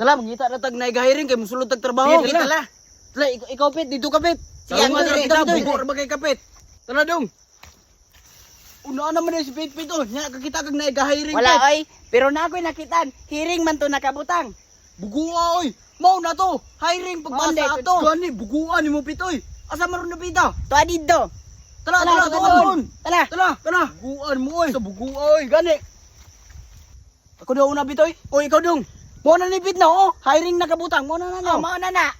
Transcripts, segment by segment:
Tala, mangita na tag naigahiring kay musulod tag trabaho. Sige, tala. Tala, ikaw pit, dito ka pit. Sige, ako dire, kita, dito, bugor ba kay kapit. Tala dong. Una naman si Pit Pit oh, nya kakita kag naigahiring Wala pit. oy, pero na ako'y nakitaan. Hiring man to nakabutang. Bugua oy. Mao na to. Hiring Maunday, pagbasa ato. Gani buguan nimo pit oy. Asa maron na pita? Tuwa dito. Tala, tala, tuwa tala. doon. Tala. Tala, tala. Buguan mo oy. Sa bugua oy, gani. Ako daw una bitoy. Oy, ikaw dong. Mo na ni Pit na oh. Hiring nakabutang. Mo na na. Oh, mao na na.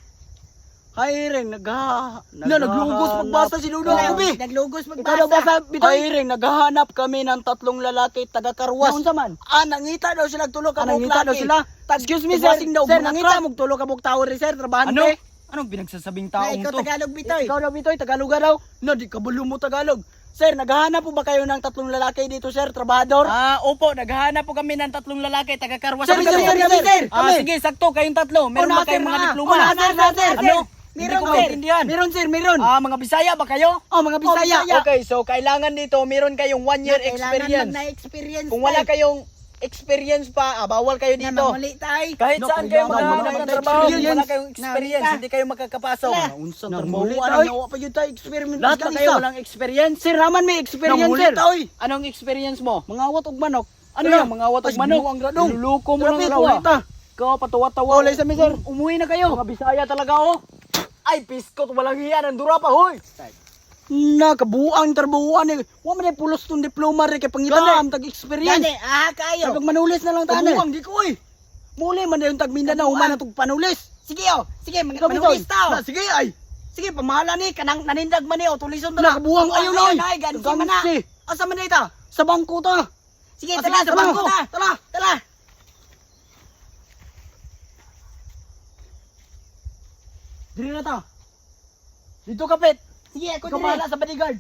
Hiring naglugos pagbasa si Ludo Wala, Kubi. naglugos Ikaw daw magbasa. basa bitoy. Hiring naghahanap kami ng 3 lalaki taga Karwas. Naunsa man? Nangita daw sila tulo ka Nangita daw sila. Excuse me sir. Sir, nangita mo tulo ka buk tower sir, trabahan Ano? pe. Anong pinagsasabing Na taong ikaw to? Tagalog bitoy. Ikaw daw bitoy, Tagalog daw. No, di kabalo mo Tagalog. Sir, naghahanap po ba kayo ng 3 lalaki dito sir, trabahador? Opo, naghahanap po kami ng 3 lalaki, taga-karwas. Sir, kami. sir. Sige, sakto, kayong 3. Meron ba kayong mga diploma? Sir. Ano? Meron Hindi ko sir. maintindihan. Meron sir, meron. Mga Bisaya ba kayo? Mga Bisaya. Okay, so kailangan dito, meron kayong 1 year experience. Na-experience. Kung wala kayong experience pa, bawal kayo na dito. mamuli tay. Kahit No, saan kayo kailangan maghahanap ng maganda trabaho, kung experience. wala kayong experience, Nawita. hindi kayo makakapasok. Wala. Unsa Namuli trabaho tayo. nawa pa yun tayo experiment. Lahat ba kayo walang experience? Sir, raman may experience Namuli sir. tayo. Anong experience mo? Mangawat og manok. Ano yung mga watok manok? Ang gradong. Niluluko mo lang Trapit, ako ah. ulita. Ikaw, patawa-tawa. Olay sa mi, sir. Umuwi na kayo. Mga Bisaya talaga oh. Ay, piskot, walang hiya. Nandura pa, hoy. Kabuang trabahuan eh. Wa man ay pulos tong diploma re kay pangitaan tag experience. Gani, kayo. Pag manulis na lang tani. Kabuang, di ko eh. Muli man yung tag Mindanao human tug panulis. Sige oh. Sige, Ikaw manulis tao. Sige ay. Sige, pamahala ni kanang nanindag man ni o tulison Tala kabuang ayo na oy. Ay, gansi man na. Asa man ita? Sa bangko ta. Sige, Sige, tala sa bangko ta. Tala. Tala. Diri na ta. Dito kapit. Sige, ako Ikaw dire. bahala sa bodyguard.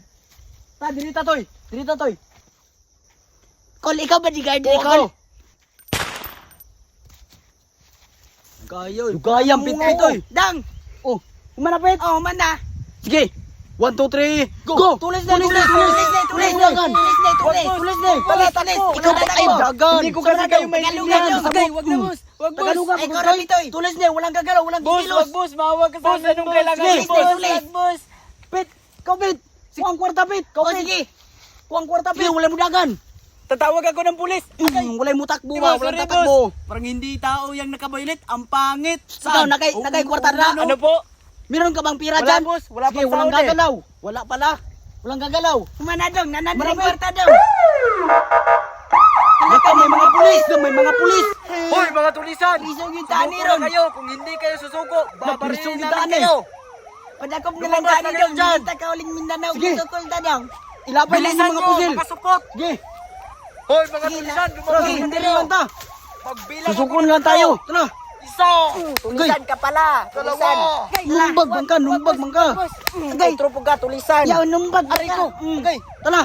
Diri ta toy. Diri ta toy. Kol, ikaw ba di guard Oo, Kol? Gayo. Gayam pit oy. Dang. Oh, humanapit. Oh, man na. Sige. 1 2 3. Go. Tulis na, Tulis na. Tala, ikaw pa ay dagan. Hindi ko kasi kayo maintindihan. Okay, wag na, boss. Wag, boss. Tagalugan Ay, ko ikaw toy. Tulis na, walang gagalaw, walang Boss, kikilos. wag, boss. Mawag ka sa anong kailangan. Sige, boss. tulis. Wag, boss. Pit, kapit. Kuang kwarta pit. Oh, sige. Kuang kwarta pit. Wala mo dagan. Tatawag ako ng pulis. Wala mo takbo Diba, ba? Wala sorry, tatakbo. Parang hindi tao yung nakaboylet. Ang pangit. Ikaw, nakay kwarta na. Ano po? Meron ka bang pira Wala, dyan? boss. Wala Sige, pang walang sahod eh. gagalaw. Wala pala. Walang gagalaw. Manadong, nanadong Marami. kwarta daw. Baka may mga pulis. May mga pulis. Hoy, mga tulisan. Isog yung Susuko tani na ron. kayo. Kung hindi kayo susuko, babarilin Napirisog yung namin daan eh. kayo. Padakop na lang Lumabas tani na kayo dong. dyan. Kita ka uling Mindanao. Sige. Gusto ko daw. Ilapay lang Bilisan yung mga nyo, pusil. makasupot. Sige. Hoy, mga Sige, tulisan. Sige, Lumabas na hindi kayo. lang ta. Magbilang Susukon lang tayo. Tara. Isa. Tulisan ka pala. Tulisan. Numbag man ka, numbag man ka. Agay. Tropo ka, tulisan. Yaw, numbag Aray ko. Okay. Tala.